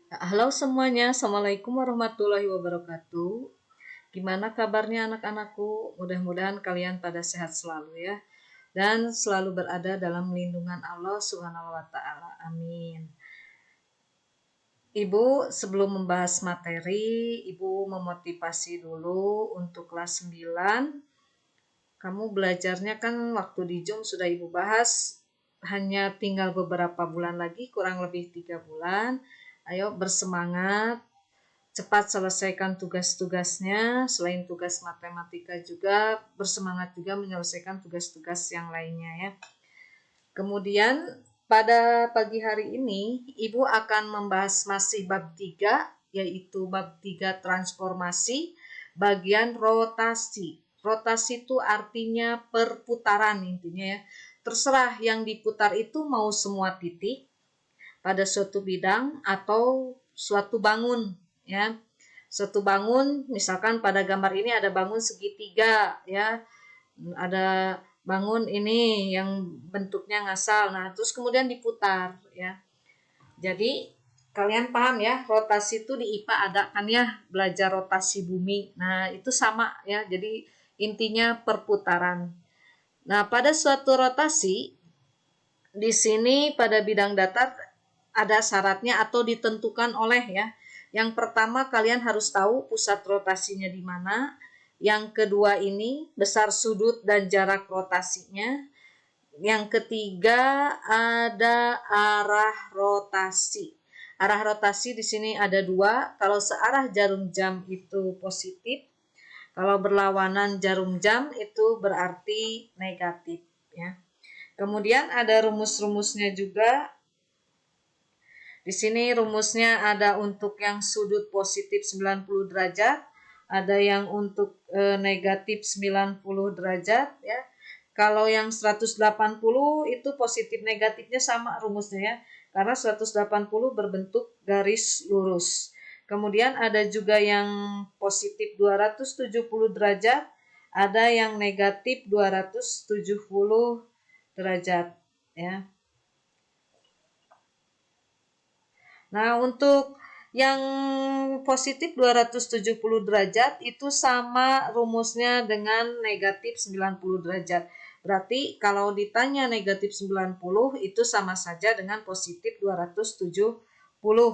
Halo semuanya, Assalamualaikum warahmatullahi wabarakatuh. Gimana kabarnya anak-anakku? Mudah-mudahan kalian pada sehat selalu ya. Dan selalu berada dalam lindungan Allah Subhanahu wa Ta'ala. Amin. Ibu, sebelum membahas materi, Ibu memotivasi dulu untuk kelas 9. Kamu belajarnya kan waktu di Zoom sudah Ibu bahas, hanya tinggal beberapa bulan lagi, kurang lebih 3 bulan. Ayo bersemangat, cepat selesaikan tugas-tugasnya. Selain tugas matematika juga bersemangat juga menyelesaikan tugas-tugas yang lainnya ya. Kemudian pada pagi hari ini Ibu akan membahas masih bab 3, yaitu bab 3 transformasi bagian rotasi. Rotasi itu artinya perputaran intinya ya. Terserah yang diputar itu mau semua titik pada suatu bidang atau suatu bangun ya. Suatu bangun, misalkan pada gambar ini ada bangun segitiga ya, ada bangun ini yang bentuknya ngasal, nah terus kemudian diputar ya. Jadi kalian paham ya, rotasi itu di IPA ada kan ya, belajar rotasi bumi. Nah itu sama ya, jadi intinya perputaran. Nah pada suatu rotasi di sini pada bidang datar ada syaratnya atau ditentukan oleh ya. Yang pertama kalian harus tahu pusat rotasinya di mana. Yang kedua ini besar sudut dan jarak rotasinya. Yang ketiga ada arah rotasi. Arah rotasi di sini ada dua. Kalau searah jarum jam itu positif. Kalau berlawanan jarum jam itu berarti negatif ya. Kemudian ada rumus-rumusnya juga. Di sini rumusnya ada untuk yang sudut positif 90 derajat, ada yang untuk negatif 90 derajat ya. Kalau yang 180 itu positif negatifnya sama rumusnya ya, karena 180 berbentuk garis lurus. Kemudian ada juga yang positif 270 derajat, ada yang negatif 270 derajat ya. Nah, untuk yang positif 270 derajat itu sama rumusnya dengan negatif 90 derajat. Berarti kalau ditanya negatif 90 itu sama saja dengan positif 270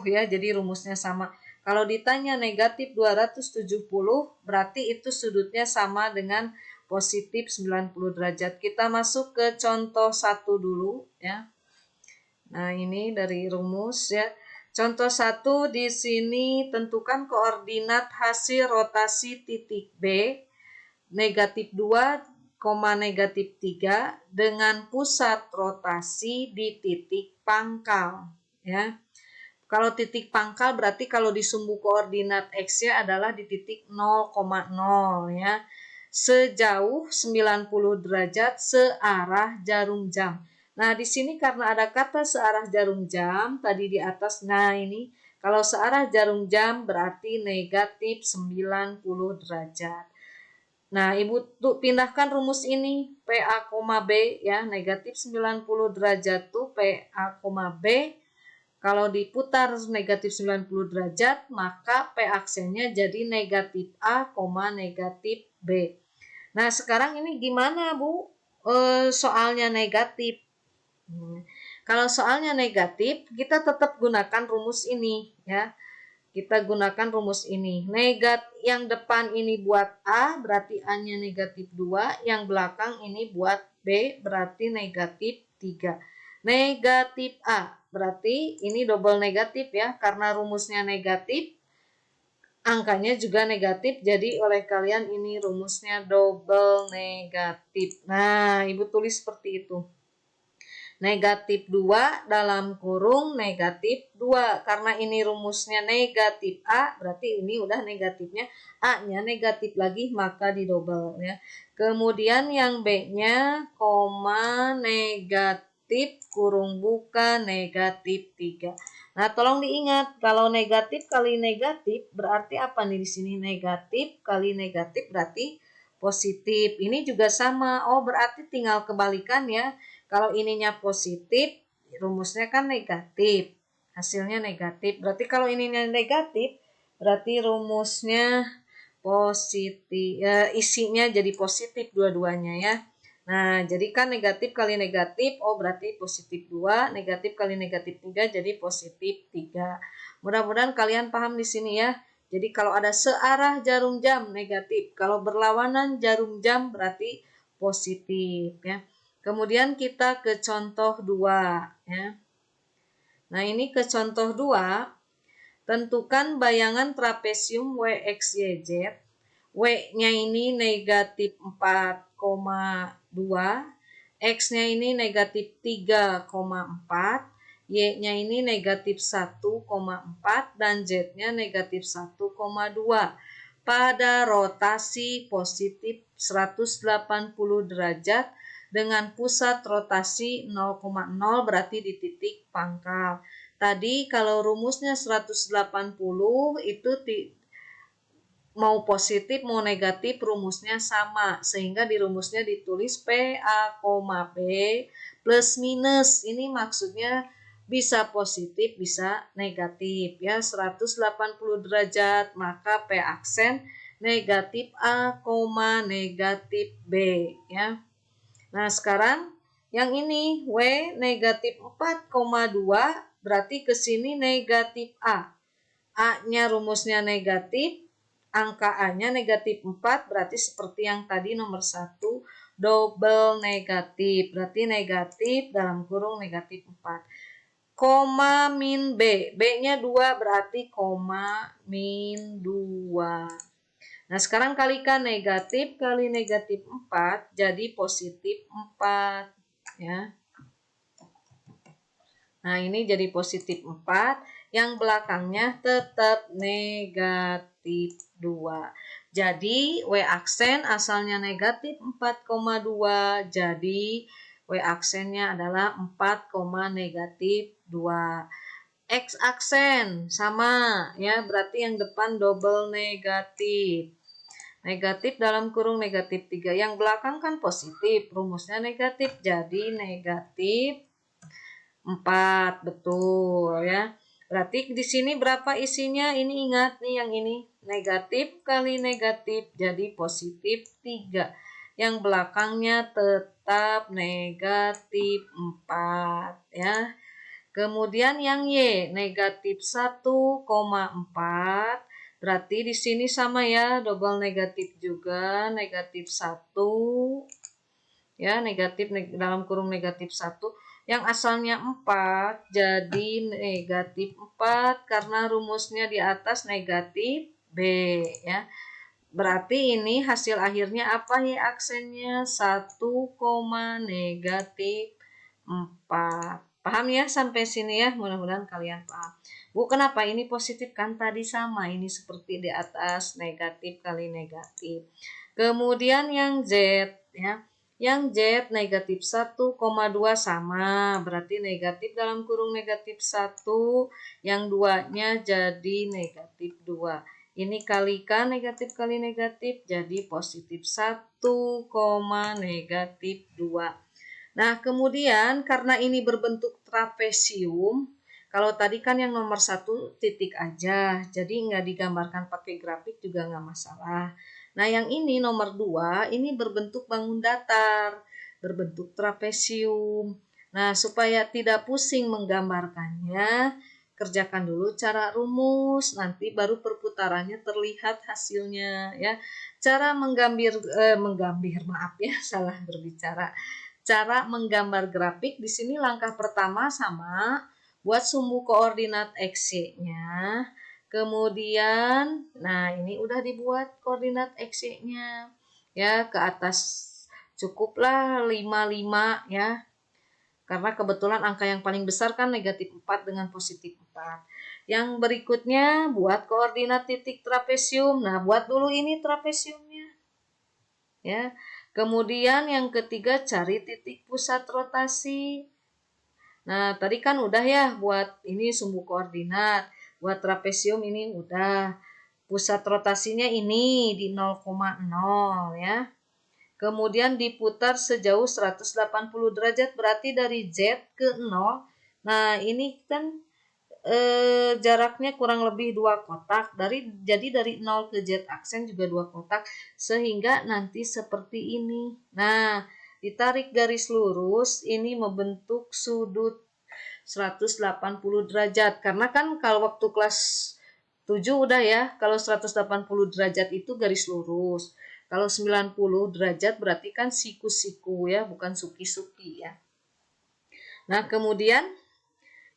ya. Jadi rumusnya sama. Kalau ditanya negatif 270 berarti itu sudutnya sama dengan positif 90 derajat. Kita masuk ke contoh 1 dulu ya. Nah, ini dari rumus ya. Contoh 1 di sini tentukan koordinat hasil rotasi titik B negatif 2, negatif 3 dengan pusat rotasi di titik pangkal ya. Kalau titik pangkal berarti kalau di sumbu koordinat X-nya adalah di titik 0,0 ya. Sejauh 90 derajat searah jarum jam. Nah, di sini karena ada kata searah jarum jam tadi di atas. Nah, ini kalau searah jarum jam berarti negatif 90 derajat. Nah, Ibu tuh pindahkan rumus ini PA, B ya, negatif 90 derajat tuh PA, B. Kalau diputar negatif 90 derajat, maka P aksennya jadi negatif A, negatif B. Nah, sekarang ini gimana, Bu? Soalnya negatif. Kalau soalnya negatif, kita tetap gunakan rumus ini ya. Kita gunakan rumus ini. Yang depan ini buat A, berarti A-nya negatif 2. Yang belakang ini buat B, berarti negatif 3. Negatif A, berarti ini double negatif ya. Karena rumusnya negatif, angkanya juga negatif. Jadi oleh kalian ini rumusnya double negatif. Nah, Ibu tulis seperti itu. Negatif 2 dalam kurung negatif 2. Karena ini rumusnya negatif A, berarti ini udah negatifnya. A-nya negatif lagi, maka didobel ya. Kemudian yang B-nya, negatif kurung buka negatif 3. Nah, tolong diingat, kalau negatif kali negatif berarti apa nih di sini? Negatif kali negatif berarti positif. Ini juga sama. Oh, berarti tinggal kebalikan ya. Kalau ininya positif, rumusnya kan negatif. hasilnya negatif. Berarti kalau ini negatif, berarti rumusnya positif, isinya jadi positif dua-duanya ya. Nah, jadi kan negatif kali negatif, oh berarti positif 2, negatif kali negatif 3 jadi positif 3. Mudah-mudahan kalian paham di sini ya. Jadi kalau ada searah jarum jam negatif, kalau berlawanan jarum jam berarti positif ya. Kemudian kita ke contoh 2 ya. Nah, ini ke contoh 2, tentukan bayangan trapesium WXYZ. W-nya ini negatif 4,2, X-nya ini negatif 3,4, Y-nya ini negatif 1,4, dan Z-nya negatif 1,2. Pada rotasi positif 180 derajat dengan pusat rotasi 0,0 berarti di titik pangkal. Tadi kalau rumusnya 180 itu mau positif mau negatif rumusnya sama, sehingga di rumusnya ditulis PA, B plus minus. Ini maksudnya bisa positif bisa negatif ya. 180 derajat maka P aksen negatif A, negatif B ya. Nah, sekarang yang ini W negatif 4,2 berarti ke sini negatif A. A-nya rumusnya negatif, angka A-nya negatif 4, berarti seperti yang tadi nomor 1, double negatif. Berarti negatif dalam kurung negatif 4. Koma min B. B-nya 2 berarti koma min 2. Nah, sekarang kalikan negatif kali negatif 4 jadi positif 4. Ya. Nah, ini jadi positif 4, yang belakangnya tetap negatif 2. Jadi, W aksen asalnya negatif 4,2, jadi W aksennya adalah 4, negatif 2. X aksen sama ya, berarti yang depan double negatif. Negatif dalam kurung negatif 3, yang belakang kan positif, rumusnya negatif, jadi negatif 4, betul ya. Berarti di sini berapa isinya? Ini ingat nih yang ini. Negatif kali negatif jadi positif 3. Yang belakangnya tetap negatif 4 ya. Kemudian yang Y negatif 1,4. Berarti di sini sama ya, double negatif juga, negatif 1 ya, negatif dalam kurung negatif 1. Yang asalnya 4 jadi negatif 4 karena rumusnya di atas negatif B ya. Berarti ini hasil akhirnya apa ya aksennya? 1, negatif 4. Paham ya sampai sini ya? Mudah-mudahan kalian paham. Bu, kenapa ini positif kan tadi sama? Ini seperti di atas negatif kali negatif. Kemudian yang Z ya. Yang Z negatif 1,2 sama, berarti negatif dalam kurung negatif 1, yang 2-nya jadi negatif 2. Ini kalikan negatif kali negatif jadi positif 1, negatif 2. Nah, kemudian karena ini berbentuk trapesium, kalau tadi kan yang nomor 1 titik aja, jadi nggak digambarkan pakai grafik juga nggak masalah. Nah, yang ini nomor 2, ini berbentuk bangun datar, berbentuk trapesium. Nah, supaya tidak pusing menggambarkannya, kerjakan dulu cara rumus, nanti baru perputarannya terlihat hasilnya ya. Cara maaf ya, salah berbicara. Cara menggambar grafik di sini langkah pertama sama, buat sumbu koordinat XY-nya. Kemudian, nah ini udah dibuat koordinat XY-nya. Ya, ke atas cukuplah 55 ya. Karena kebetulan angka yang paling besar kan negatif 4 dengan positif 4. Yang berikutnya buat koordinat titik trapesium. Nah, buat dulu ini trapesiumnya. Ya. Kemudian yang ketiga cari titik pusat rotasi. Nah, tadi kan udah ya buat ini sumbu koordinat. Buat trapesium ini udah. Pusat rotasinya ini di 0,0 ya. Kemudian diputar sejauh 180 derajat berarti dari Z ke 0. Nah, ini kan jaraknya kurang lebih 2 kotak. Jadi dari 0 ke Z aksen juga 2 kotak. Sehingga nanti seperti ini. Nah, ditarik garis lurus, ini membentuk sudut 180 derajat. Karena kan kalau waktu kelas 7 udah ya, kalau 180 derajat itu garis lurus. Kalau 90 derajat berarti kan siku-siku ya, bukan suki-suki ya. Nah, kemudian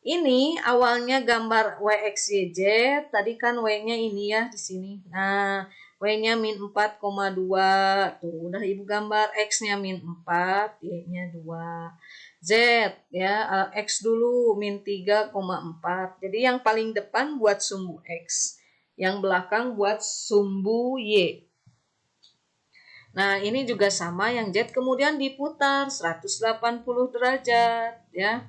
ini awalnya gambar WXYZ, tadi kan W-nya ini ya di sini. Nah, W-nya min 4,2, tuh udah Ibu gambar, X-nya min 4, Y-nya 2. Z ya, X dulu min 3,4. Jadi yang paling depan buat sumbu X, yang belakang buat sumbu Y. Nah, ini juga sama yang Z kemudian diputar 180 derajat ya.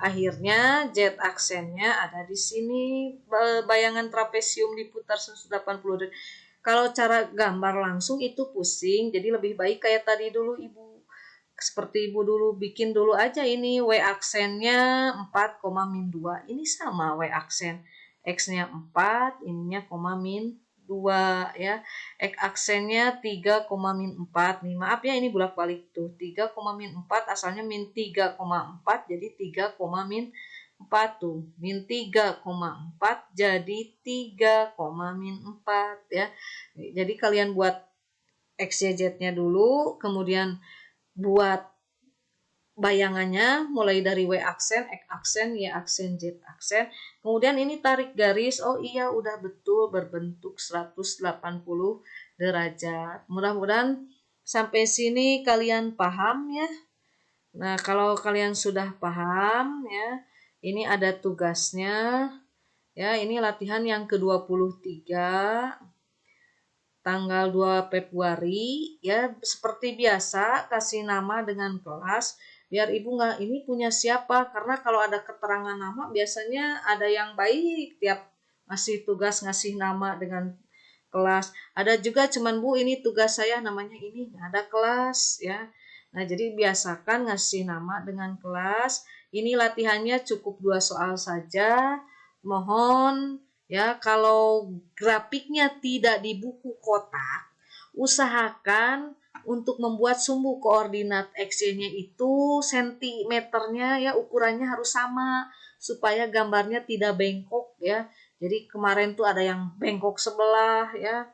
Akhirnya Z aksennya ada di sini, bayangan trapesium diputar 180 derajat. Kalau cara gambar langsung itu pusing, jadi lebih baik kayak tadi dulu Ibu. Seperti Ibu dulu bikin dulu aja ini W aksennya 4, min 2. Ini sama W aksen. X-nya 4, ininya koma min 2 ya. X aksennya 3, min 4. Nih, maaf ya ini bolak-balik tuh. 3, min 4 asalnya min 3,4 jadi 3, min 4 tuh. Min 3,4 jadi 3, min 4 ya. Jadi kalian buat X, Y, Z-nya dulu, kemudian buat bayangannya mulai dari W aksen, X aksen, Y aksen, Z aksen. Kemudian ini tarik garis, oh iya udah betul berbentuk 180 derajat. Mudah-mudahan sampai sini kalian paham ya. Nah, kalau kalian sudah paham ya, ini ada tugasnya. Ya, ini latihan yang ke-23 tanggal 2 Februari ya, seperti biasa kasih nama dengan kelas biar Ibu nggak ini punya siapa, karena kalau ada keterangan nama biasanya ada yang baik tiap ngasih tugas ngasih nama dengan kelas, ada juga cuman Bu ini tugas saya namanya ini nggak ada kelas ya. Nah, jadi biasakan ngasih nama dengan kelas. Ini latihannya cukup 2 soal saja, mohon ya, kalau grafiknya tidak di buku kotak, usahakan untuk membuat sumbu koordinat X-Y-nya itu sentimeternya ya, ukurannya harus sama supaya gambarnya tidak bengkok ya. Jadi kemarin tuh ada yang bengkok sebelah ya,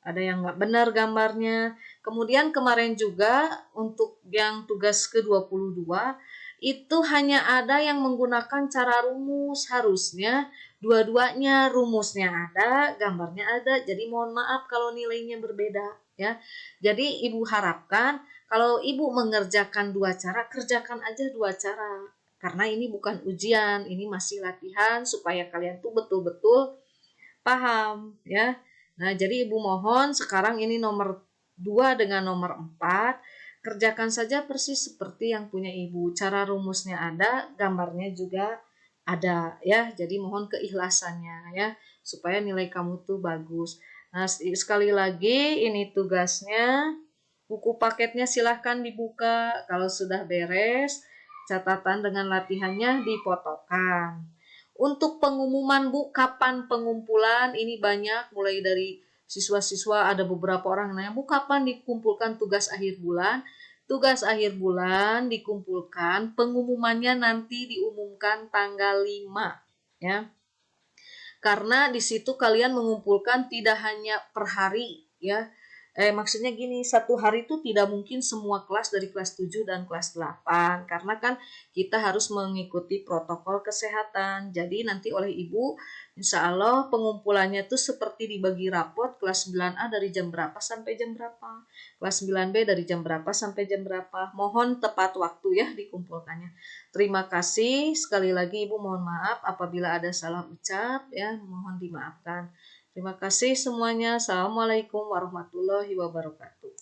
ada yang nggak benar gambarnya. Kemudian kemarin juga untuk yang tugas ke-22 itu hanya ada yang menggunakan cara rumus, harusnya dua-duanya rumusnya ada, gambarnya ada. Jadi mohon maaf kalau nilainya berbeda ya. Jadi Ibu harapkan kalau Ibu mengerjakan 2 cara, kerjakan aja 2 cara. Karena ini bukan ujian, ini masih latihan supaya kalian tuh betul-betul paham ya. Nah, jadi Ibu mohon sekarang ini nomor 2 dengan nomor 4, kerjakan saja persis seperti yang punya Ibu. Cara rumusnya ada, gambarnya juga ada ya. Jadi mohon keikhlasannya ya, supaya nilai kamu tuh bagus. Nah, sekali lagi ini tugasnya. Buku paketnya silahkan dibuka. Kalau sudah beres, catatan dengan latihannya difotokan. Untuk pengumuman Bu, kapan pengumpulan? Ini banyak, mulai dari siswa-siswa, ada beberapa orang yang nanya, Bu kapan dikumpulkan tugas akhir bulan? Tugas akhir bulan dikumpulkan, pengumumannya nanti diumumkan tanggal 5 ya. Karena di situ kalian mengumpulkan tidak hanya per hari ya. Maksudnya gini, satu hari itu tidak mungkin semua kelas dari kelas 7 dan kelas 8 karena kan kita harus mengikuti protokol kesehatan. Jadi nanti oleh Ibu insya Allah pengumpulannya itu seperti dibagi rapot, kelas 9A dari jam berapa sampai jam berapa, kelas 9B dari jam berapa sampai jam berapa. Mohon tepat waktu ya dikumpulkannya. Terima kasih. Sekali lagi Ibu mohon maaf apabila ada salah ucap ya, mohon dimaafkan. Terima kasih semuanya. Assalamualaikum warahmatullahi wabarakatuh.